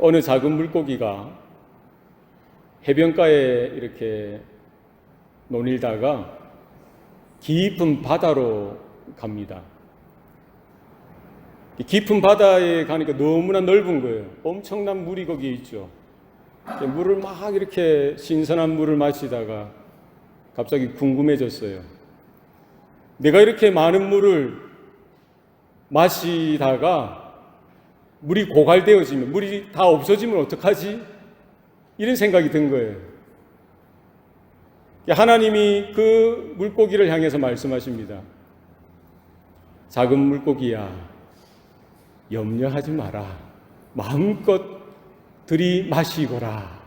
어느 작은 물고기가 해변가에 이렇게 논일다가 깊은 바다로 갑니다. 깊은 바다에 가니까 너무나 넓은 거예요. 엄청난 물이 거기에 있죠. 물을 막 이렇게 신선한 물을 마시다가 갑자기 궁금해졌어요. 내가 이렇게 많은 물을 마시다가 물이 고갈되어지면, 물이 다 없어지면 어떡하지? 이런 생각이 든 거예요. 하나님이 그 물고기를 향해서 말씀하십니다. 작은 물고기야, 염려하지 마라. 마음껏 들이마시거라.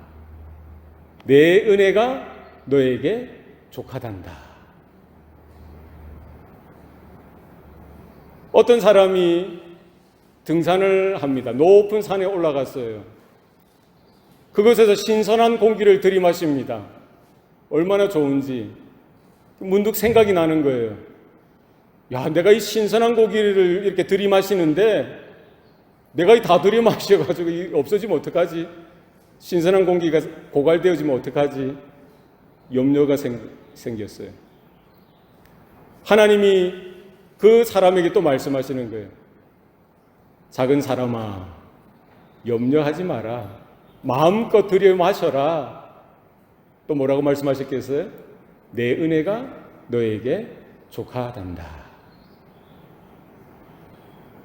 내 은혜가 너에게 족하단다. 어떤 사람이 등산을 합니다. 높은 산에 올라갔어요. 그곳에서 신선한 공기를 들이마십니다. 얼마나 좋은지 문득 생각이 나는 거예요. 야, 내가 이 신선한 공기를 이렇게 들이마시는데 내가 다 들이마셔가지고 없어지면 어떡하지? 신선한 공기가 고갈되어지면 어떡하지? 염려가 생겼어요. 하나님이 그 사람에게 또 말씀하시는 거예요. 작은 사람아, 염려하지 마라. 마음껏 들이마셔라. 또 뭐라고 말씀하셨겠어요? 내 은혜가 너에게 족하단다.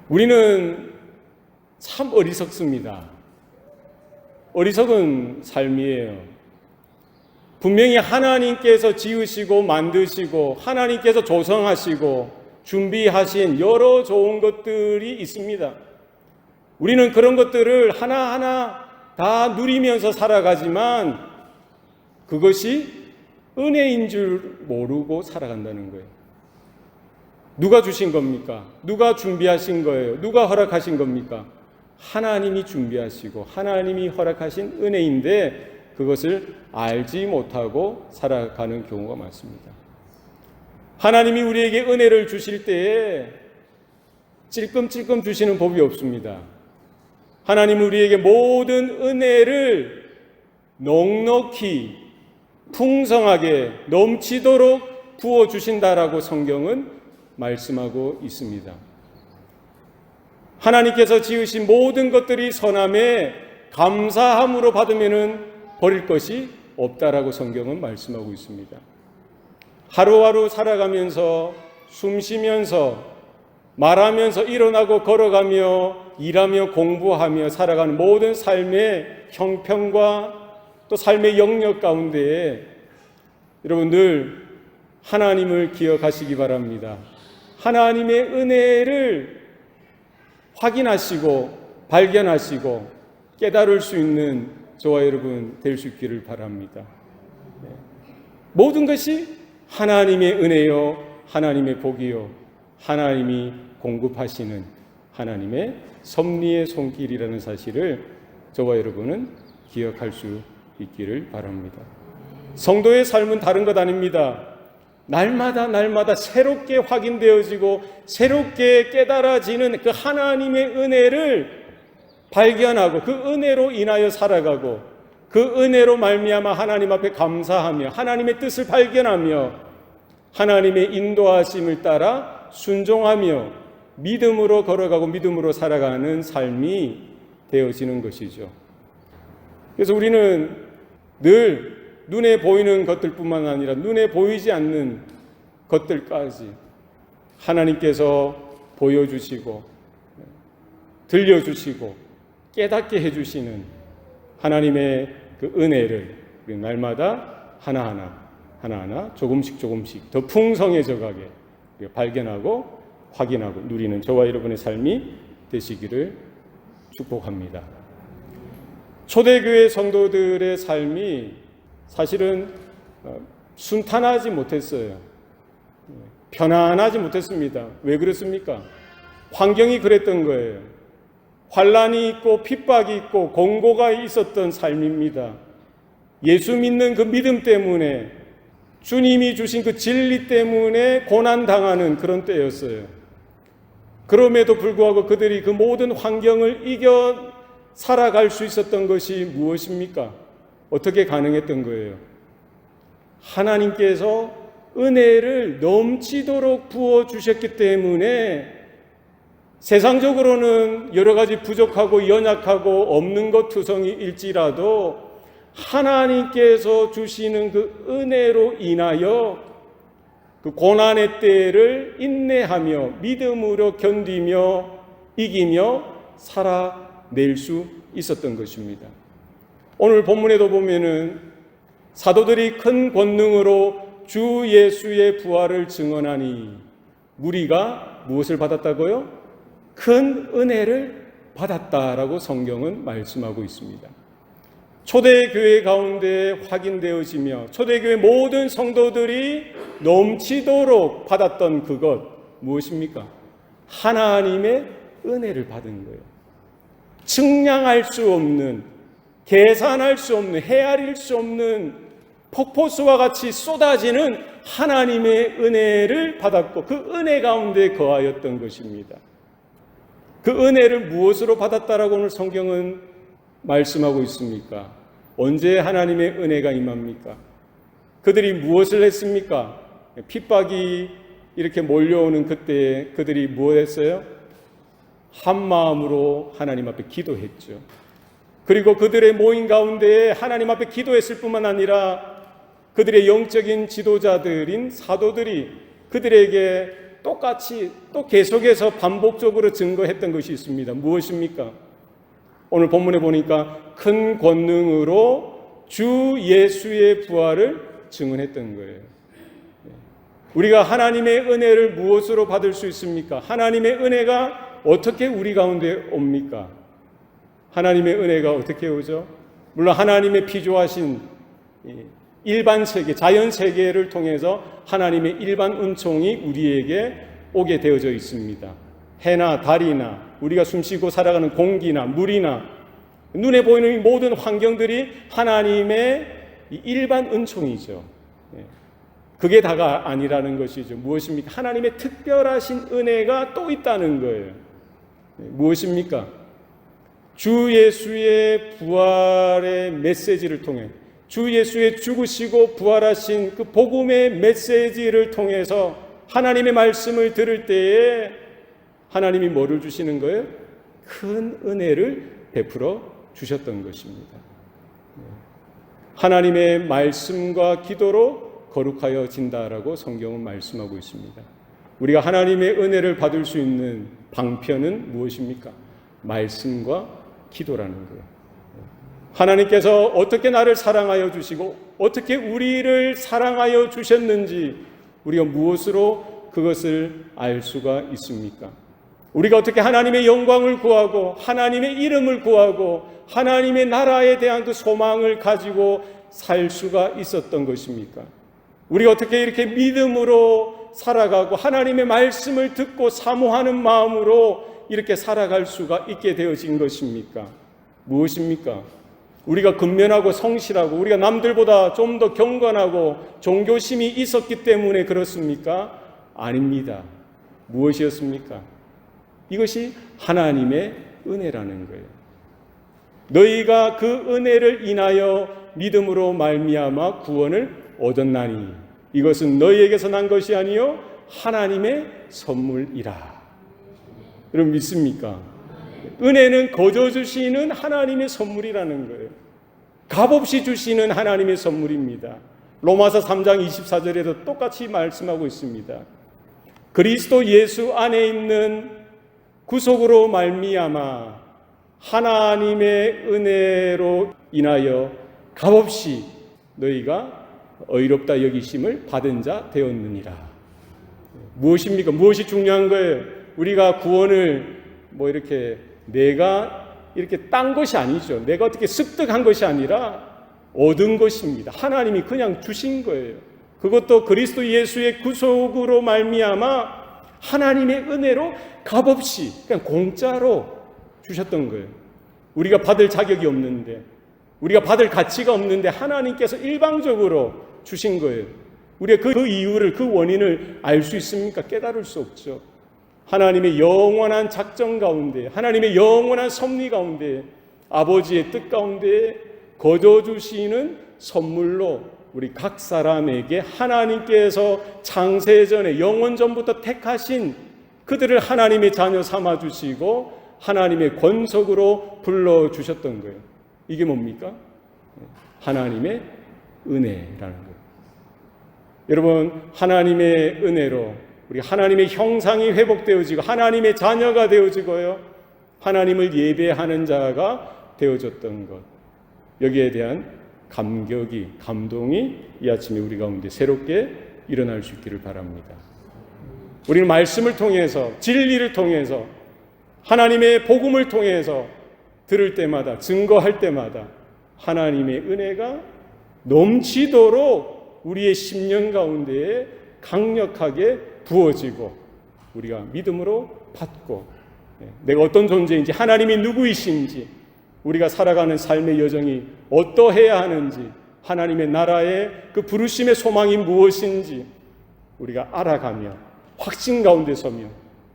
우리는 참 어리석습니다. 어리석은 삶이에요. 분명히 하나님께서 지으시고 만드시고 하나님께서 조성하시고 준비하신 여러 좋은 것들이 있습니다. 우리는 그런 것들을 하나하나 다 누리면서 살아가지만 그것이 은혜인 줄 모르고 살아간다는 거예요. 누가 주신 겁니까? 누가 준비하신 거예요? 누가 허락하신 겁니까? 하나님이 준비하시고 하나님이 허락하신 은혜인데 그것을 알지 못하고 살아가는 경우가 많습니다. 하나님이 우리에게 은혜를 주실 때에 찔끔찔끔 주시는 법이 없습니다. 하나님은 우리에게 모든 은혜를 넉넉히 풍성하게 넘치도록 부어주신다라고 성경은 말씀하고 있습니다. 하나님께서 지으신 모든 것들이 선함에 감사함으로 받으면 버릴 것이 없다라고 성경은 말씀하고 있습니다. 하루하루 살아가면서 숨 쉬면서 말하면서 일어나고 걸어가며 일하며 공부하며 살아가는 모든 삶의 형편과 또 삶의 영역 가운데에 여러분 늘 하나님을 기억하시기 바랍니다. 하나님의 은혜를 확인하시고 발견하시고 깨달을 수 있는 저와 여러분 될 수 있기를 바랍니다. 모든 것이 하나님의 은혜요, 하나님의 복이요, 하나님이 공급하시는 하나님의 섭리의 손길이라는 사실을 저와 여러분은 기억할 수 있기를 바랍니다. 성도의 삶은 다른 것 아닙니다. 날마다 새롭게 확인되어지고 새롭게 깨달아지는 그 하나님의 은혜를 발견하고 그 은혜로 인하여 살아가고 그 은혜로 말미암아 하나님 앞에 감사하며 하나님의 뜻을 발견하며 하나님의 인도하심을 따라 순종하며 믿음으로 걸어가고 믿음으로 살아가는 삶이 되어지는 것이죠. 그래서 우리는 늘 눈에 보이는 것들뿐만 아니라 눈에 보이지 않는 것들까지 하나님께서 보여주시고 들려주시고 깨닫게 해주시는 하나님의 그 은혜를 날마다 하나하나 조금씩 더 풍성해져 가게 발견하고 확인하고 누리는 저와 여러분의 삶이 되시기를 축복합니다. 초대교회 성도들의 삶이 사실은 순탄하지 못했어요. 편안하지 못했습니다. 왜 그랬습니까? 환경이 그랬던 거예요. 환난이 있고 핍박이 있고 공고가 있었던 삶입니다. 예수 믿는 그 믿음 때문에 주님이 주신 그 진리 때문에 고난당하는 그런 때였어요. 그럼에도 불구하고 그들이 그 모든 환경을 살아갈 수 있었던 것이 무엇입니까? 어떻게 가능했던 거예요? 하나님께서 은혜를 넘치도록 부어주셨기 때문에 세상적으로는 여러 가지 부족하고 연약하고 없는 것 투성이일지라도 하나님께서 주시는 그 은혜로 인하여 그 고난의 때를 인내하며 믿음으로 견디며 이기며 살아낼 수 있었던 것입니다. 오늘 본문에도 보면은 사도들이 큰 권능으로 주 예수의 부활을 증언하니 무리가 무엇을 받았다고요? 큰 은혜를 받았다라고 성경은 말씀하고 있습니다. 초대교회 가운데 확인되어지며 초대교회 모든 성도들이 넘치도록 받았던 그것 무엇입니까? 하나님의 은혜를 받은 거예요. 측량할 수 없는, 계산할 수 없는, 헤아릴 수 없는 폭포수와 같이 쏟아지는 하나님의 은혜를 받았고 그 은혜 가운데 거하였던 것입니다. 그 은혜를 무엇으로 받았다라고 오늘 성경은 말씀하고 있습니까? 언제 하나님의 은혜가 임합니까? 그들이 무엇을 했습니까? 핍박이 이렇게 몰려오는 그때에 그들이 무엇 했어요? 한 마음으로 하나님 앞에 기도했죠. 그리고 그들의 모임 가운데 하나님 앞에 기도했을 뿐만 아니라 그들의 영적인 지도자들인 사도들이 그들에게 똑같이 또 계속해서 반복적으로 증거했던 것이 있습니다. 무엇입니까? 오늘 본문에 보니까 큰 권능으로 주 예수의 부활을 증언했던 거예요. 우리가 하나님의 은혜를 무엇으로 받을 수 있습니까? 하나님의 은혜가 어떻게 우리 가운데 옵니까? 하나님의 은혜가 어떻게 오죠? 물론 하나님의 피조하신 일반 세계, 자연 세계를 통해서 하나님의 일반 은총이 우리에게 오게 되어져 있습니다. 해나 달이나 우리가 숨쉬고 살아가는 공기나 물이나 눈에 보이는 이 모든 환경들이 하나님의 일반 은총이죠. 그게 다가 아니라는 것이죠. 무엇입니까? 하나님의 특별하신 은혜가 또 있다는 거예요. 무엇입니까? 주 예수의 부활의 메시지를 통해 주 예수의 죽으시고 부활하신 그 복음의 메시지를 통해서 하나님의 말씀을 들을 때에 하나님이 뭐를 주시는 거예요? 큰 은혜를 베풀어 주셨던 것입니다. 하나님의 말씀과 기도로 거룩하여진다라고 성경은 말씀하고 있습니다. 우리가 하나님의 은혜를 받을 수 있는 방편은 무엇입니까? 말씀과 기도라는 거예요. 하나님께서 어떻게 나를 사랑하여 주시고 어떻게 우리를 사랑하여 주셨는지 우리가 무엇으로 그것을 알 수가 있습니까? 우리가 어떻게 하나님의 영광을 구하고 하나님의 이름을 구하고 하나님의 나라에 대한 그 소망을 가지고 살 수가 있었던 것입니까? 우리가 어떻게 이렇게 믿음으로 살아가고 하나님의 말씀을 듣고 사모하는 마음으로 이렇게 살아갈 수가 있게 되어진 것입니까? 무엇입니까? 우리가 근면하고 성실하고 우리가 남들보다 좀 더 경건하고 종교심이 있었기 때문에 그렇습니까? 아닙니다. 무엇이었습니까? 이것이 하나님의 은혜라는 거예요. 너희가 그 은혜를 인하여 믿음으로 말미암아 구원을 얻었나니 이것은 너희에게서 난 것이 아니요 하나님의 선물이라. 여러분 믿습니까? 은혜는 거저 주시는 하나님의 선물이라는 거예요. 값없이 주시는 하나님의 선물입니다. 로마서 3장 24절에도 똑같이 말씀하고 있습니다. 그리스도 예수 안에 있는 구속으로 말미암아 하나님의 은혜로 인하여 값없이 너희가 의롭다 여기심을 받은 자 되었느니라. 무엇입니까? 무엇이 중요한 거예요? 우리가 구원을 이렇게 내가 이렇게 딴 것이 아니죠. 내가 어떻게 습득한 것이 아니라 얻은 것입니다. 하나님이 그냥 주신 거예요. 그것도 그리스도 예수의 구속으로 말미암아 하나님의 은혜로 값없이 그냥 공짜로 주셨던 거예요. 우리가 받을 자격이 없는데 우리가 받을 가치가 없는데 하나님께서 일방적으로 주신 거예요. 우리가 그 이유를 그 원인을 알 수 있습니까? 깨달을 수 없죠. 하나님의 영원한 작정 가운데 하나님의 영원한 섭리 가운데 아버지의 뜻 가운데 거둬주시는 선물로 우리 각 사람에게 하나님께서 창세전에 영원전부터 택하신 그들을 하나님의 자녀 삼아주시고 하나님의 권속으로 불러주셨던 거예요. 이게 뭡니까? 하나님의 은혜라는 거예요. 여러분, 하나님의 은혜로 우리 하나님의 형상이 회복되어지고 하나님의 자녀가 되어지고요, 하나님을 예배하는 자가 되어졌던 것, 여기에 대한 감격이, 감동이 이 아침에 우리 가운데 새롭게 일어날 수 있기를 바랍니다. 우리는 말씀을 통해서, 진리를 통해서, 하나님의 복음을 통해서 들을 때마다, 증거할 때마다 하나님의 은혜가 넘치도록 우리의 심령 가운데에 강력하게 부어지고 우리가 믿음으로 받고, 내가 어떤 존재인지, 하나님이 누구이신지, 우리가 살아가는 삶의 여정이 어떠해야 하는지, 하나님의 나라의 그 부르심의 소망이 무엇인지 우리가 알아가며 확신 가운데 서며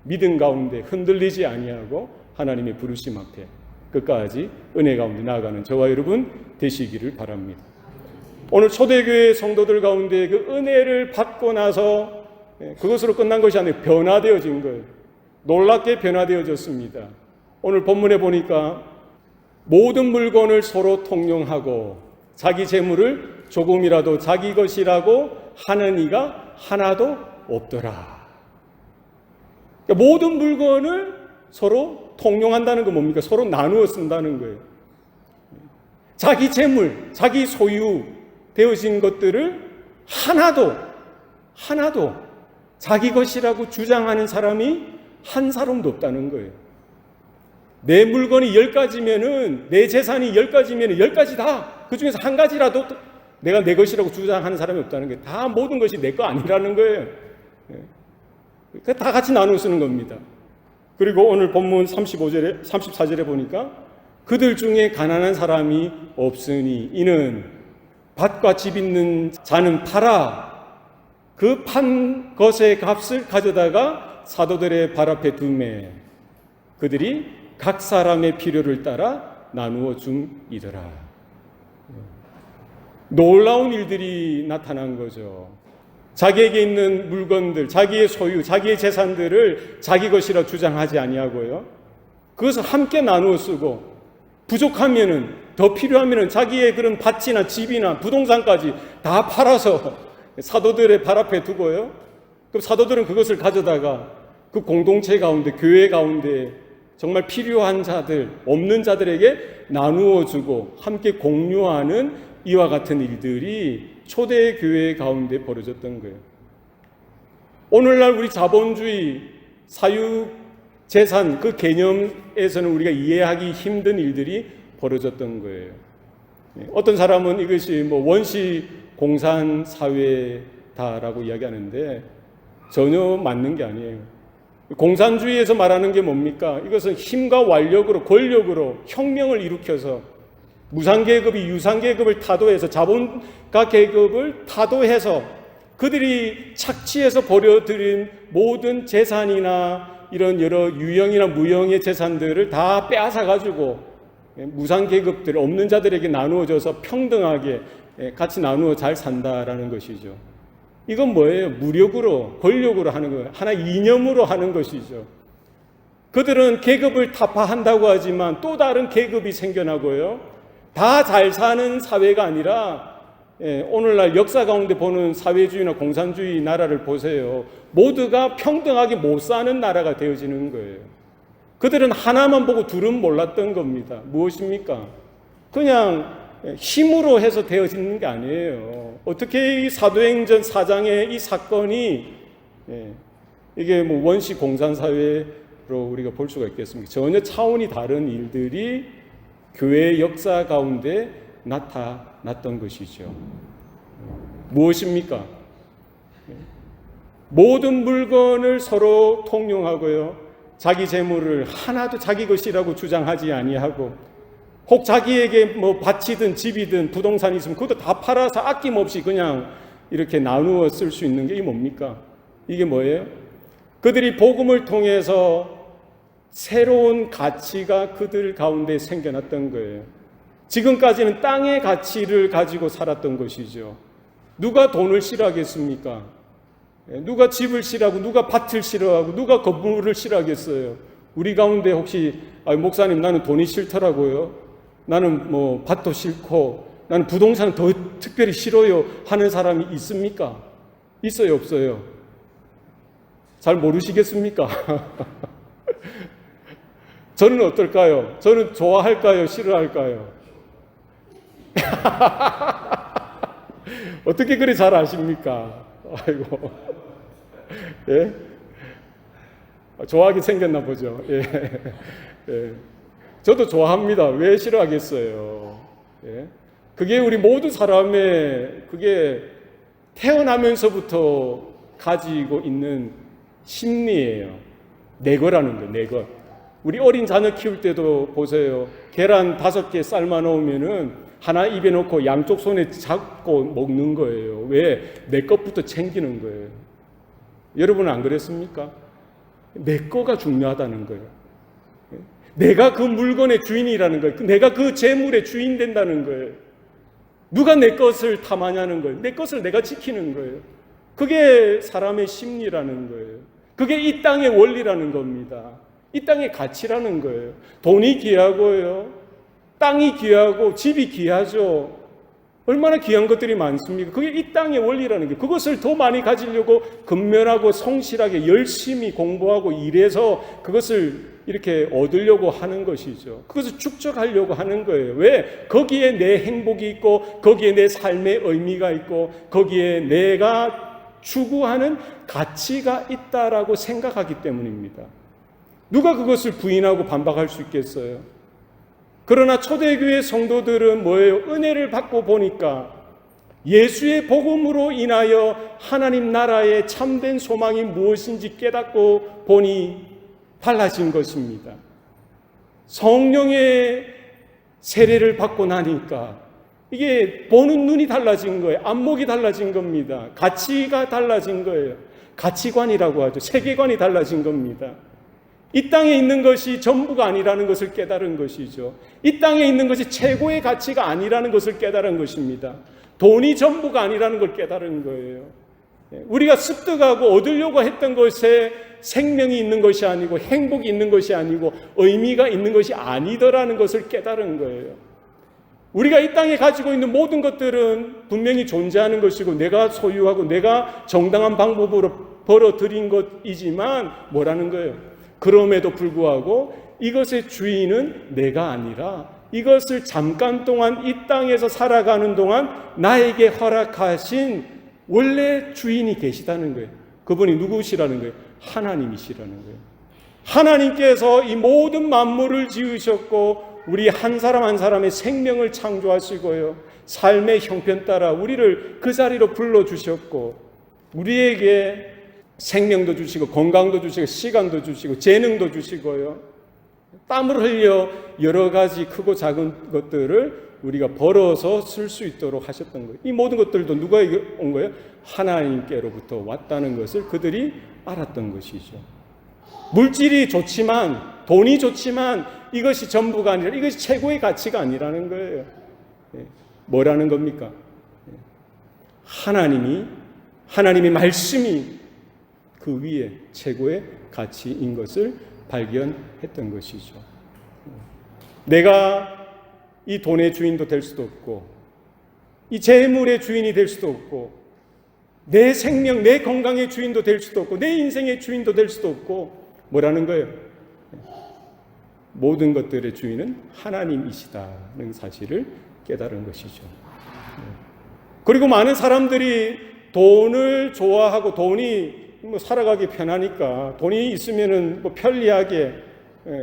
믿음 가운데 흔들리지 아니하고 하나님의 부르심 앞에 끝까지 은혜 가운데 나아가는 저와 여러분 되시기를 바랍니다. 오늘 초대교회 성도들 가운데 그 은혜를 받고 나서 그것으로 끝난 것이 아니라 변화되어진 거예요. 놀랍게 변화되어졌습니다. 오늘 본문에 보니까 모든 물건을 서로 통용하고 자기 재물을 조금이라도 자기 것이라고 하는 이가 하나도 없더라. 그러니까 모든 물건을 서로 통용한다는 건 뭡니까? 서로 나누어 쓴다는 거예요. 자기 재물, 자기 소유 되어진 것들을 하나도 자기 것이라고 주장하는 사람이 한 사람도 없다는 거예요. 내 물건이 10가지면은, 내 재산이 10가지면은 10가지 다 그 중에서 한 가지라도 내가 내 것이라고 주장하는 사람이 없다는 거예요. 다 모든 것이 내 거 아니라는 거예요. 다 같이 나누어 쓰는 겁니다. 그리고 오늘 본문 34절에 보니까 그들 중에 가난한 사람이 없으니 이는 밭과 집 있는 자는 팔아 그 판 것의 값을 가져다가 사도들의 발 앞에 두매 그들이 각 사람의 필요를 따라 나누어 줌이더라. 놀라운 일들이 나타난 거죠. 자기에게 있는 물건들, 자기의 소유, 자기의 재산들을 자기 것이라 주장하지 아니하고요, 그것을 함께 나누어 쓰고 부족하면은, 더 필요하면은 자기의 그런 밭이나 집이나 부동산까지 다 팔아서 사도들의 발 앞에 두고요, 그럼 사도들은 그것을 가져다가 그 공동체 가운데, 교회 가운데 정말 필요한 자들, 없는 자들에게 나누어 주고 함께 공유하는 이와 같은 일들이 초대 교회 가운데 벌어졌던 거예요. 오늘날 우리 자본주의, 사유재산 그 개념에서는 우리가 이해하기 힘든 일들이 벌어졌던 거예요. 어떤 사람은 이것이 원시 공산 사회다라고 이야기하는데 전혀 맞는 게 아니에요. 공산주의에서 말하는 게 뭡니까? 이것은 힘과 완력으로, 권력으로 혁명을 일으켜서 무상계급이 유상계급을 타도해서, 자본가 계급을 타도해서 그들이 착취해서 버려들인 모든 재산이나 이런 여러 유형이나 무형의 재산들을 다 빼앗아가지고 무상계급들, 없는 자들에게 나누어져서 평등하게 같이 나누어 잘 산다라는 것이죠. 이건 뭐예요? 무력으로, 권력으로 하는 거예요. 하나 이념으로 하는 것이죠. 그들은 계급을 타파한다고 하지만 또 다른 계급이 생겨나고요, 다 잘 사는 사회가 아니라 오늘날 역사 가운데 보는 사회주의나 공산주의 나라를 보세요. 모두가 평등하게 못 사는 나라가 되어지는 거예요. 그들은 하나만 보고 둘은 몰랐던 겁니다. 무엇입니까? 그냥 힘으로 해서 되어지는 게 아니에요. 어떻게 이 사도행전 4장의 이 사건이 이게 원시 공산사회로 우리가 볼 수가 있겠습니까? 전혀 차원이 다른 일들이 교회의 역사 가운데 나타났던 것이죠. 무엇입니까? 모든 물건을 서로 통용하고요, 자기 재물을 하나도 자기 것이라고 주장하지 아니하고, 혹 자기에게 밭이든 집이든 부동산이 있으면 그것도 다 팔아서 아낌없이 그냥 이렇게 나누어 쓸 수 있는 게 이게 뭡니까? 이게 뭐예요? 그들이 복음을 통해서 새로운 가치가 그들 가운데 생겨났던 거예요. 지금까지는 땅의 가치를 가지고 살았던 것이죠. 누가 돈을 싫어하겠습니까? 누가 집을 싫어하고 누가 밭을 싫어하고 누가 건물을 싫어하겠어요? 우리 가운데 혹시 목사님 나는 돈이 싫더라고요. 나는 뭐 밭도 싫고 나는 부동산 더 특별히 싫어요 하는 사람이 있습니까? 있어요, 없어요? 잘 모르시겠습니까? 저는 어떨까요? 저는 좋아할까요? 싫어할까요? 어떻게 그리 잘 아십니까? 아이고. 예? 좋아하게 생겼나 보죠. 예. 예. 저도 좋아합니다. 왜 싫어하겠어요? 예. 그게 우리 모든 사람의 그게 태어나면서부터 가지고 있는 심리예요. 내 거라는 거예요. 내 것. 우리 어린 자녀 키울 때도 보세요. 계란 5개 삶아 놓으면은 하나 입에 넣고 양쪽 손에 잡고 먹는 거예요. 왜? 내 것부터 챙기는 거예요. 여러분은 안 그랬습니까? 내 거가 중요하다는 거예요. 내가 그 물건의 주인이라는 거예요. 내가 그 재물의 주인 된다는 거예요. 누가 내 것을 탐하냐는 거예요. 내 것을 내가 지키는 거예요. 그게 사람의 심리라는 거예요. 그게 이 땅의 원리라는 겁니다. 이 땅의 가치라는 거예요. 돈이 귀하고요. 땅이 귀하고 집이 귀하죠. 얼마나 귀한 것들이 많습니까? 그게 이 땅의 원리라는 게 그것을 더 많이 가지려고 근면하고 성실하게 열심히 공부하고 일해서 그것을 이렇게 얻으려고 하는 것이죠. 그것을 축적하려고 하는 거예요. 왜? 거기에 내 행복이 있고 거기에 내 삶의 의미가 있고 거기에 내가 추구하는 가치가 있다라고 생각하기 때문입니다. 누가 그것을 부인하고 반박할 수 있겠어요? 그러나 초대교회 성도들은 뭐예요? 은혜를 받고 보니까 예수의 복음으로 인하여 하나님 나라의 참된 소망이 무엇인지 깨닫고 보니 달라진 것입니다. 성령의 세례를 받고 나니까 이게 보는 눈이 달라진 거예요. 안목이 달라진 겁니다. 가치가 달라진 거예요. 가치관이라고 하죠. 세계관이 달라진 겁니다. 이 땅에 있는 것이 전부가 아니라는 것을 깨달은 것이죠. 이 땅에 있는 것이 최고의 가치가 아니라는 것을 깨달은 것입니다. 돈이 전부가 아니라는 걸 깨달은 거예요. 우리가 습득하고 얻으려고 했던 것에 생명이 있는 것이 아니고 행복이 있는 것이 아니고 의미가 있는 것이 아니더라는 것을 깨달은 거예요. 우리가 이 땅에 가지고 있는 모든 것들은 분명히 존재하는 것이고 내가 소유하고 내가 정당한 방법으로 벌어들인 것이지만 뭐라는 거예요? 그럼에도 불구하고 이것의 주인은 내가 아니라 이것을 잠깐 동안 이 땅에서 살아가는 동안 나에게 허락하신 원래 주인이 계시다는 거예요. 그분이 누구시라는 거예요? 하나님이시라는 거예요. 하나님께서 이 모든 만물을 지으셨고 우리 한 사람 한 사람의 생명을 창조하시고요. 삶의 형편 따라 우리를 그 자리로 불러주셨고 우리에게 생명도 주시고 건강도 주시고 시간도 주시고 재능도 주시고요. 땀을 흘려 여러 가지 크고 작은 것들을 우리가 벌어서 쓸 수 있도록 하셨던 거예요. 이 모든 것들도 누가 온 거예요? 하나님께로부터 왔다는 것을 그들이 알았던 것이죠. 물질이 좋지만 돈이 좋지만 이것이 전부가 아니라 이것이 최고의 가치가 아니라는 거예요. 뭐라는 겁니까? 하나님의 말씀이 그 위에 최고의 가치인 것을 발견했던 것이죠. 내가 이 돈의 주인도 될 수도 없고 이 재물의 주인이 될 수도 없고 내 생명, 내 건강의 주인도 될 수도 없고 내 인생의 주인도 될 수도 없고 뭐라는 거예요? 모든 것들의 주인은 하나님이시다는 사실을 깨달은 것이죠. 그리고 많은 사람들이 돈을 좋아하고 돈이 살아가기 편하니까 돈이 있으면은 편리하게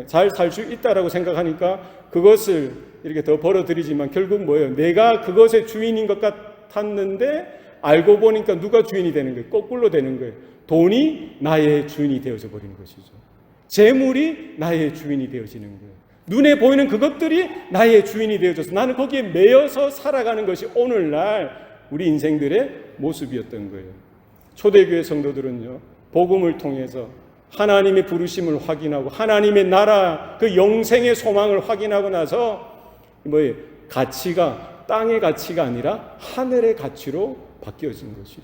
잘 살 수 있다라고 생각하니까 그것을 이렇게 더 벌어들이지만 결국 뭐예요? 내가 그것의 주인인 것 같았는데 알고 보니까 누가 주인이 되는 거예요? 거꾸로 되는 거예요. 돈이 나의 주인이 되어져 버리는 것이죠. 재물이 나의 주인이 되어지는 거예요. 눈에 보이는 그것들이 나의 주인이 되어져서 나는 거기에 매여서 살아가는 것이 오늘날 우리 인생들의 모습이었던 거예요. 초대교회 성도들은요, 복음을 통해서 하나님의 부르심을 확인하고 하나님의 나라 그 영생의 소망을 확인하고 나서 가치가 땅의 가치가 아니라 하늘의 가치로 바뀌어진 것이죠.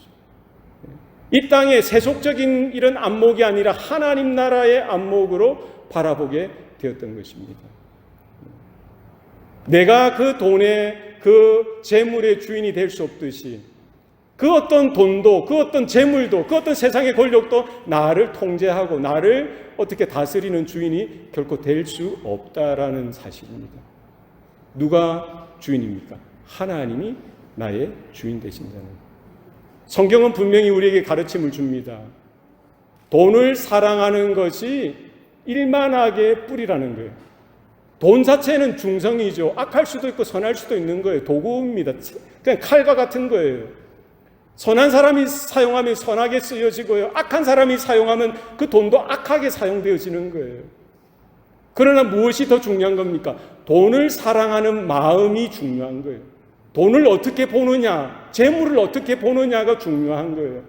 이 땅의 세속적인 이런 안목이 아니라 하나님 나라의 안목으로 바라보게 되었던 것입니다. 내가 그 돈의 그 재물의 주인이 될 수 없듯이 그 어떤 돈도 그 어떤 재물도 그 어떤 세상의 권력도 나를 통제하고 나를 어떻게 다스리는 주인이 결코 될 수 없다라는 사실입니다. 누가 주인입니까? 하나님이 나의 주인 되신다는. 성경은 분명히 우리에게 가르침을 줍니다. 돈을 사랑하는 것이 일만하게 뿌리라는 거예요. 돈 자체는 중성이죠. 악할 수도 있고 선할 수도 있는 거예요. 도구입니다. 그냥 칼과 같은 거예요. 선한 사람이 사용하면 선하게 쓰여지고요. 악한 사람이 사용하면 그 돈도 악하게 사용되어지는 거예요. 그러나 무엇이 더 중요한 겁니까? 돈을 사랑하는 마음이 중요한 거예요. 돈을 어떻게 보느냐, 재물을 어떻게 보느냐가 중요한 거예요.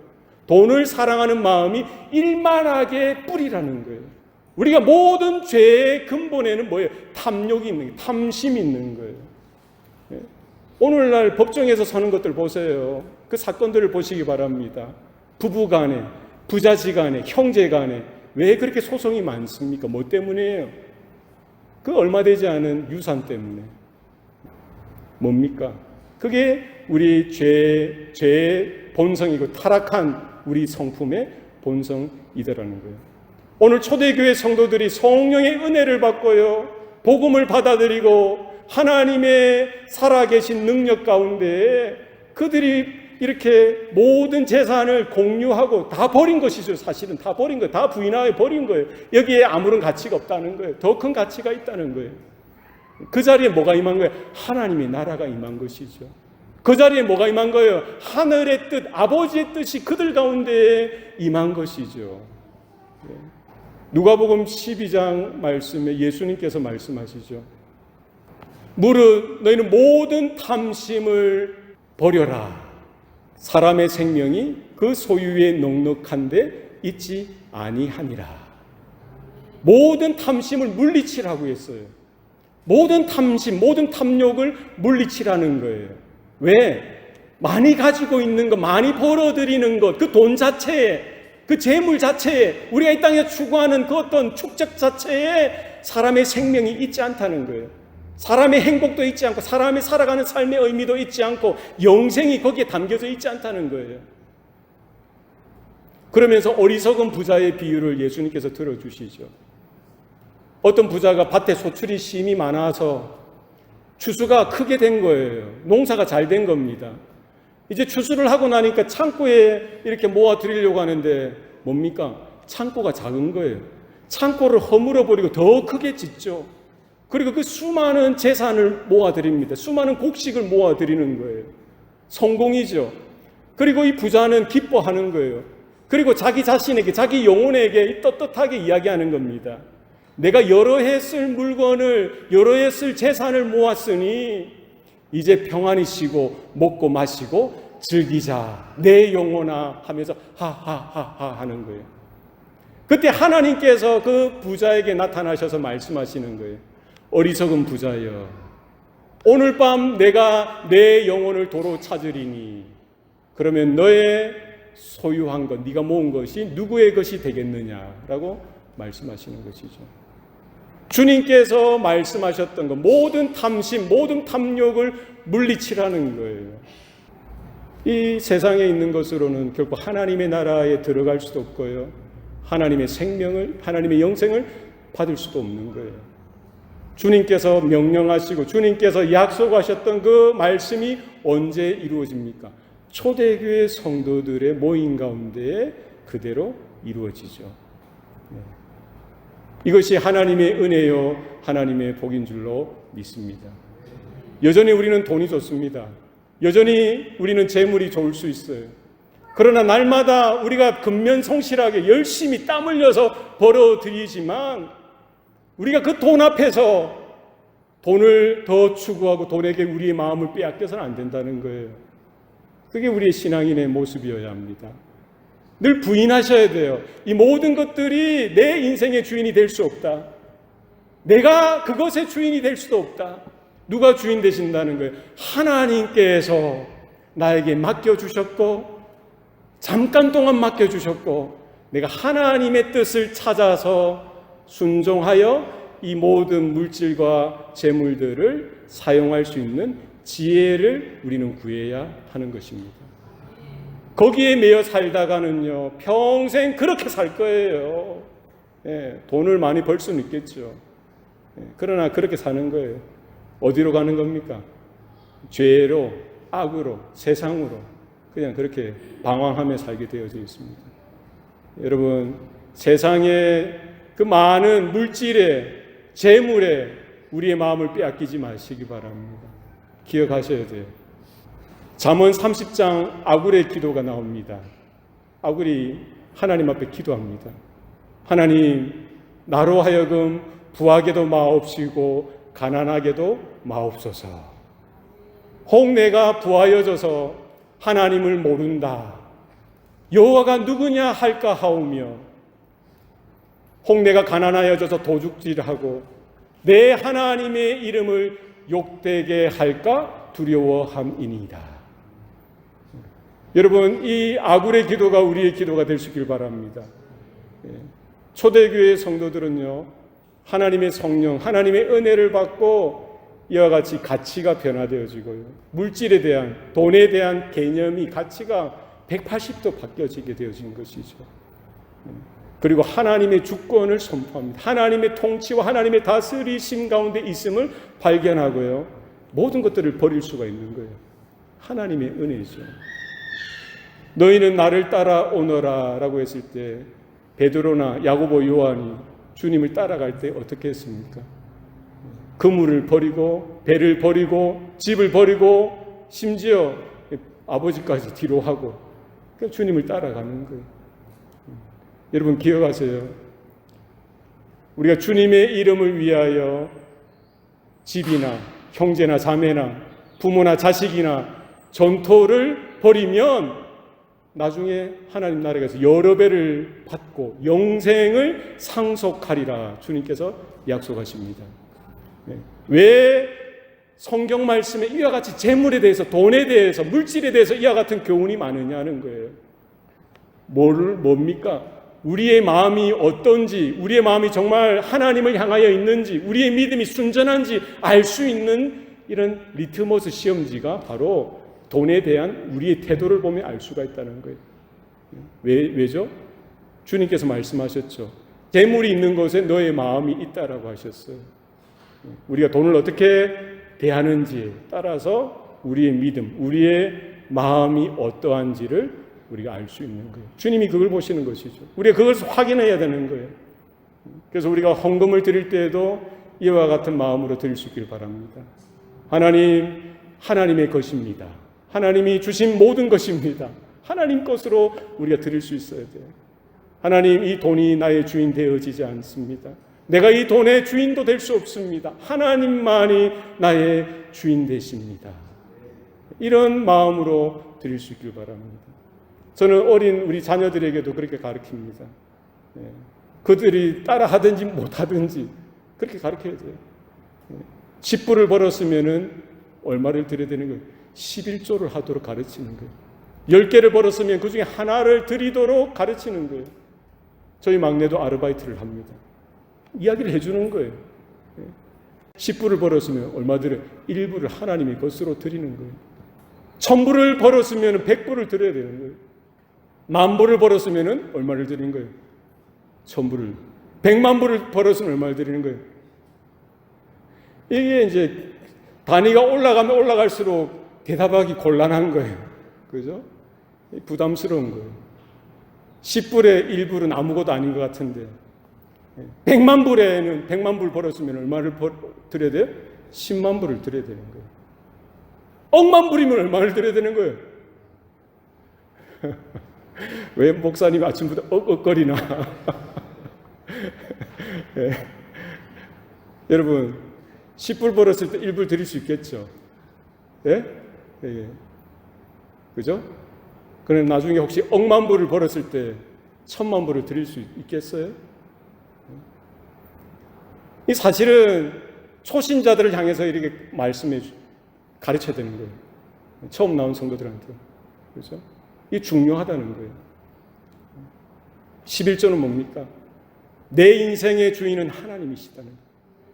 돈을 사랑하는 마음이 일만하게 뿌리라는 거예요. 우리가 모든 죄의 근본에는 뭐예요? 탐욕이 있는 거예요. 탐심이 있는 거예요. 오늘날 법정에서 사는 것들 보세요. 그 사건들을 보시기 바랍니다. 부부 간에, 부자지 간에, 형제 간에 왜 그렇게 소송이 많습니까? 뭐 때문이에요? 그 얼마 되지 않은 유산 때문에. 뭡니까? 그게 우리 죄의 본성이고 타락한 우리 성품의 본성이더라는 거예요. 오늘 초대교회 성도들이 성령의 은혜를 받고요, 복음을 받아들이고 하나님의 살아계신 능력 가운데 그들이 이렇게 모든 재산을 공유하고 다 버린 것이죠. 사실은 다 버린 거예요. 다 부인하여 버린 거예요. 여기에 아무런 가치가 없다는 거예요. 더 큰 가치가 있다는 거예요. 그 자리에 뭐가 임한 거예요? 하나님의 나라가 임한 것이죠. 그 자리에 뭐가 임한 거예요? 하늘의 뜻, 아버지의 뜻이 그들 가운데 임한 것이죠. 누가복음 12장 말씀에 예수님께서 말씀하시죠. 무릇 너희는 모든 탐심을 버려라. 사람의 생명이 그 소유에 넉넉한데 있지 아니하니라. 모든 탐심을 물리치라고 했어요. 모든 탐심, 모든 탐욕을 물리치라는 거예요. 왜? 많이 가지고 있는 것, 많이 벌어들이는 것, 그 돈 자체에, 그 재물 자체에, 우리가 이 땅에 추구하는 그 어떤 축적 자체에 사람의 생명이 있지 않다는 거예요. 사람의 행복도 있지 않고 사람이 살아가는 삶의 의미도 있지 않고 영생이 거기에 담겨져 있지 않다는 거예요. 그러면서 어리석은 부자의 비유를 예수님께서 들어주시죠. 어떤 부자가 밭에 소출이 심이 많아서 추수가 크게 된 거예요. 농사가 잘 된 겁니다. 이제 추수를 하고 나니까 창고에 이렇게 모아 드리려고 하는데 뭡니까? 창고가 작은 거예요. 창고를 허물어 버리고 더 크게 짓죠. 그리고 그 수많은 재산을 모아드립니다. 수많은 곡식을 모아드리는 거예요. 성공이죠. 그리고 이 부자는 기뻐하는 거예요. 그리고 자기 자신에게, 자기 영혼에게 떳떳하게 이야기하는 겁니다. 내가 여러 해 쓸 물건을, 여러 해 쓸 재산을 모았으니 이제 평안히 쉬고 먹고 마시고 즐기자. 내 영혼아 하면서 하하하하 하는 거예요. 그때 하나님께서 그 부자에게 나타나셔서 말씀하시는 거예요. 어리석은 부자여, 오늘 밤 내가 내 영혼을 도로 찾으리니 그러면 너의 소유한 것, 네가 모은 것이 누구의 것이 되겠느냐라고 말씀하시는 것이죠. 주님께서 말씀하셨던 것, 모든 탐심, 모든 탐욕을 물리치라는 거예요. 이 세상에 있는 것으로는 결코 하나님의 나라에 들어갈 수도 없고요, 하나님의 생명을, 하나님의 영생을 받을 수도 없는 거예요. 주님께서 명령하시고 주님께서 약속하셨던 그 말씀이 언제 이루어집니까? 초대교회 성도들의 모임 가운데 그대로 이루어지죠. 이것이 하나님의 은혜요, 하나님의 복인 줄로 믿습니다. 여전히 우리는 돈이 좋습니다. 여전히 우리는 재물이 좋을 수 있어요. 그러나 날마다 우리가 근면성실하게 열심히 땀 흘려서 벌어들이지만 우리가 그 돈 앞에서 돈을 더 추구하고 돈에게 우리의 마음을 빼앗겨서는 안 된다는 거예요. 그게 우리의 신앙인의 모습이어야 합니다. 늘 부인하셔야 돼요. 이 모든 것들이 내 인생의 주인이 될 수 없다. 내가 그것의 주인이 될 수도 없다. 누가 주인 되신다는 거예요? 하나님께서 나에게 맡겨주셨고, 잠깐 동안 맡겨주셨고, 내가 하나님의 뜻을 찾아서 순종하여 이 모든 물질과 재물들을 사용할 수 있는 지혜를 우리는 구해야 하는 것입니다. 거기에 매여 살다가는요, 평생 그렇게 살 거예요. 돈을 많이 벌 수는 있겠죠. 그러나 그렇게 사는 거예요. 어디로 가는 겁니까? 죄로, 악으로, 세상으로 그냥 그렇게 방황하며 살게 되어져 있습니다. 여러분, 세상의 그 많은 물질에, 재물에 우리의 마음을 빼앗기지 마시기 바랍니다. 기억하셔야 돼요. 잠언 30장 아굴의 기도가 나옵니다. 아굴이 하나님 앞에 기도합니다. 하나님, 나로 하여금 부하게도 마옵시고 가난하게도 마옵소서. 혹 내가 부하여져서 하나님을 모른다, 여호와가 누구냐 할까 하오며, 혹 내가 가난하여져서 도둑질하고 내 하나님의 이름을 욕되게 할까 두려워함이니이다. 여러분, 이 아굴의 기도가 우리의 기도가 될 수 있길 바랍니다. 초대교회 성도들은요, 하나님의 성령, 하나님의 은혜를 받고 이와 같이 가치가 변화되어지고요, 물질에 대한, 돈에 대한 개념이, 가치가 180도 바뀌어지게 되어진 것이죠. 그리고 하나님의 주권을 선포합니다. 하나님의 통치와 하나님의 다스리심 가운데 있음을 발견하고요, 모든 것들을 버릴 수가 있는 거예요. 하나님의 은혜죠. 너희는 나를 따라오너라 라고 했을 때 베드로나 야고보, 요한이 주님을 따라갈 때 어떻게 했습니까? 그물을 버리고, 배를 버리고, 집을 버리고, 심지어 아버지까지 뒤로 하고 주님을 따라가는 거예요. 여러분, 기억하세요. 우리가 주님의 이름을 위하여 집이나 형제나 자매나 부모나 자식이나 전토를 벌이면 나중에 하나님 나라에서 여러 배를 받고 영생을 상속하리라 주님께서 약속하십니다. 왜 성경 말씀에 이와 같이 재물에 대해서, 돈에 대해서, 물질에 대해서 이와 같은 교훈이 많으냐는 거예요. 뭡니까? 우리의 마음이 어떤지, 우리의 마음이 정말 하나님을 향하여 있는지, 우리의 믿음이 순전한지 알 수 있는 이런 리트머스 시험지가 바로 돈에 대한 우리의 태도를 보면 알 수가 있다는 거예요. 왜죠? 주님께서 말씀하셨죠. 재물이 있는 곳에 너의 마음이 있다라고 하셨어요. 우리가 돈을 어떻게 대하는지에 따라서 우리의 믿음, 우리의 마음이 어떠한지를 우리가 알 수 있는 거예요. 주님이 그걸 보시는 것이죠. 우리가 그것을 확인해야 되는 거예요. 그래서 우리가 헌금을 드릴 때에도 이와 같은 마음으로 드릴 수 있길 바랍니다. 하나님, 하나님의 것입니다. 하나님이 주신 모든 것입니다. 하나님 것으로 우리가 드릴 수 있어야 돼요. 하나님, 이 돈이 나의 주인 되어지지 않습니다. 내가 이 돈의 주인도 될 수 없습니다. 하나님만이 나의 주인 되십니다. 이런 마음으로 드릴 수 있길 바랍니다. 저는 어린 우리 자녀들에게도 그렇게 가르칩니다. 그들이 따라 하든지 못하든지 그렇게 가르쳐야 돼요. 10불을 벌었으면 얼마를 드려야 되는 거예요? 11조를 하도록 가르치는 거예요. 10개를 벌었으면 그 중에 하나를 드리도록 가르치는 거예요. 저희 막내도 아르바이트를 합니다. 이야기를 해주는 거예요. 10불을 벌었으면 얼마 드려요? 1불을 하나님의 것으로 드리는 거예요. 1000불을 벌었으면 100불을 드려야 되는 거예요. 10,000불을 벌었으면 얼마를 드리는 거예요? 1000불을. 100,000불을 벌었으면 얼마를 드리는 거예요? 이게 이제 단위가 올라가면 올라갈수록 대답하기 곤란한 거예요. 그죠? 부담스러운 거예요. 10불에 1불은 아무것도 아닌 것 같은데 100,000불에는 100,000불 벌었으면 얼마를 드려야 돼요? 100,000불을 드려야 되는 거예요. 억만 불이면 얼마를 드려야 되는 거예요? 왜 목사님 아침부터 억거리나? 네. 여러분, 10불 벌었을 때 1불 드릴 수 있겠죠? 예? 예. 그죠? 그럼 나중에 혹시 억만 불을 벌었을 때 1000만 불을 드릴 수 있겠어요? 이 사실은 초신자들을 향해서 이렇게 가르쳐야 되는 거예요. 처음 나온 성도들한테. 그렇죠? 이게 중요하다는 거예요. 11조는 뭡니까? 내 인생의 주인은 하나님이시다는 거예요.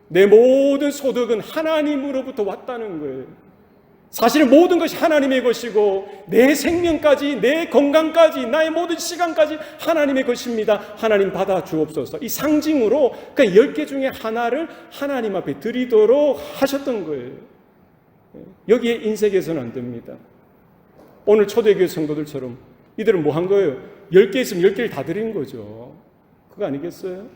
내 모든 소득은 하나님으로부터 왔다는 거예요. 사실은 모든 것이 하나님의 것이고 내 생명까지, 내 건강까지, 나의 모든 시간까지 하나님의 것입니다. 하나님 받아 주옵소서. 이 상징으로 그러니까 10개 중에 하나를 하나님 앞에 드리도록 하셨던 거예요. 여기에 인색해서는 안 됩니다. 오늘 초대교회 성도들처럼 이들은 뭐 한 거예요? 10개 있으면 10개를 다 드린 거죠. 그거 아니겠어요?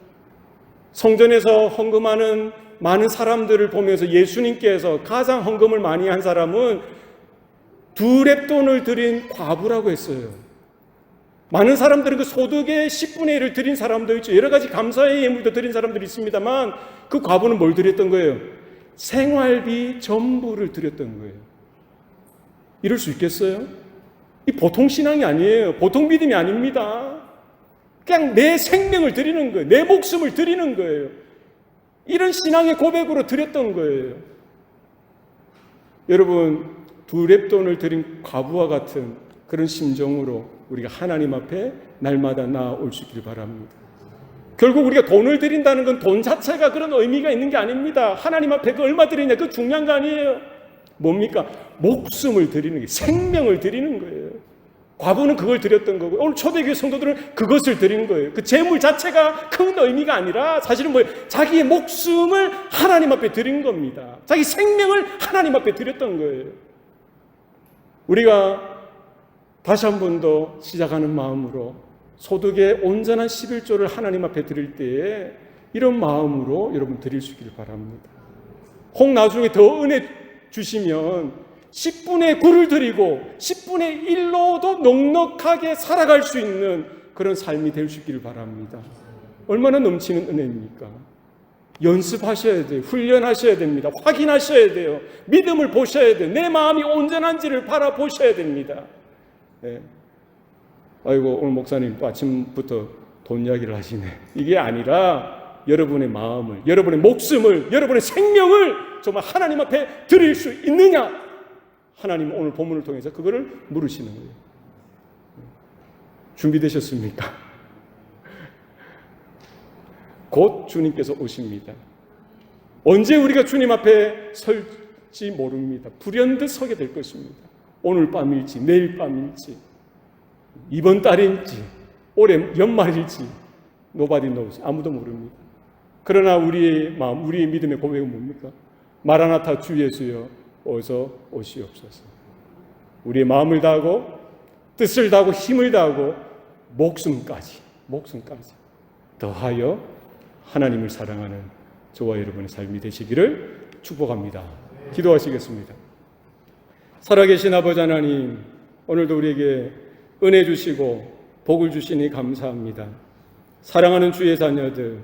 성전에서 헌금하는 많은 사람들을 보면서 예수님께서 가장 헌금을 많이 한 사람은 2렙돈을 드린 과부라고 했어요. 많은 사람들은 그 소득의 10분의 1을 드린 사람도 있죠. 여러 가지 감사의 예물도 드린 사람들이 있습니다만 그 과부는 뭘 드렸던 거예요? 생활비 전부를 드렸던 거예요. 이럴 수 있겠어요? 이 보통 신앙이 아니에요. 보통 믿음이 아닙니다. 그냥 내 생명을 드리는 거예요. 내 목숨을 드리는 거예요. 이런 신앙의 고백으로 드렸던 거예요. 여러분, 2렙돈을 드린 과부와 같은 그런 심정으로 우리가 하나님 앞에 날마다 나아올 수 있기를 바랍니다. 결국 우리가 돈을 드린다는 건 돈 자체가 그런 의미가 있는 게 아닙니다. 하나님 앞에 그 얼마 드리냐, 그거 중요한 거 아니에요. 뭡니까? 목숨을 드리는 게, 생명을 드리는 거예요. 과부는 그걸 드렸던 거고, 오늘 초대교회 성도들은 그것을 드린 거예요. 그 재물 자체가 큰 의미가 아니라 사실은 뭐예요? 자기의 목숨을 하나님 앞에 드린 겁니다. 자기 생명을 하나님 앞에 드렸던 거예요. 우리가 다시 한 번 더 시작하는 마음으로 소득의 온전한 11조를 하나님 앞에 드릴 때에 이런 마음으로 여러분 드릴 수 있기를 바랍니다. 혹 나중에 더 은혜 주시면 10분의 9를 드리고 10분의 1로도 넉넉하게 살아갈 수 있는 그런 삶이 될 수 있기를 바랍니다. 얼마나 넘치는 은혜입니까? 연습하셔야 돼요. 훈련하셔야 됩니다. 확인하셔야 돼요. 믿음을 보셔야 돼요. 내 마음이 온전한지를 바라보셔야 됩니다. 네. 아이고, 오늘 목사님 또 아침부터 돈 이야기를 하시네. 이게 아니라 여러분의 마음을, 여러분의 목숨을, 여러분의 생명을 정말 하나님 앞에 드릴 수 있느냐? 하나님 오늘 본문을 통해서 그거를 물으시는 거예요. 준비되셨습니까? 곧 주님께서 오십니다. 언제 우리가 주님 앞에 설지 모릅니다. 불현듯 서게 될 것입니다. 오늘 밤일지 내일 밤일지 이번 달일지 올해 연말일지 nobody knows. 아무도 모릅니다. 그러나 우리의 마음, 우리의 믿음의 고백은 뭡니까? 마라나타 주 예수여 어서 오시옵소서. 우리의 마음을 다하고 뜻을 다하고 힘을 다하고 목숨까지 더하여 하나님을 사랑하는 저와 여러분의 삶이 되시기를 축복합니다. 기도하시겠습니다. 살아계신 아버지 하나님, 오늘도 우리에게 은혜 주시고 복을 주시니 감사합니다. 사랑하는 주의 자녀들,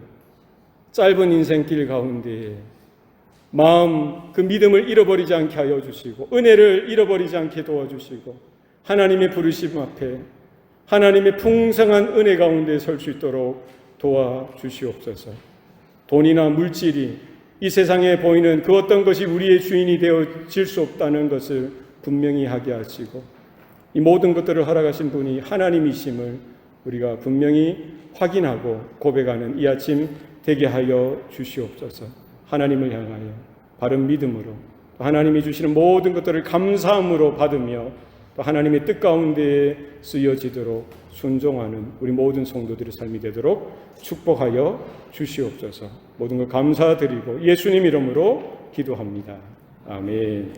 짧은 인생길 가운데 마음, 그 믿음을 잃어버리지 않게 하여 주시고 은혜를 잃어버리지 않게 도와주시고 하나님의 부르심 앞에 하나님의 풍성한 은혜 가운데 설 수 있도록 도와주시옵소서. 돈이나 물질이 이 세상에 보이는 그 어떤 것이 우리의 주인이 되어질 수 없다는 것을 분명히 하게 하시고 이 모든 것들을 허락하신 분이 하나님이심을 우리가 분명히 확인하고 고백하는 이 아침 되게 하여 주시옵소서. 하나님을 향하여 바른 믿음으로 하나님이 주시는 모든 것들을 감사함으로 받으며 또 하나님의 뜻 가운데에 쓰여지도록 순종하는 우리 모든 성도들의 삶이 되도록 축복하여 주시옵소서. 모든 걸 감사드리고 예수님 이름으로 기도합니다. 아멘.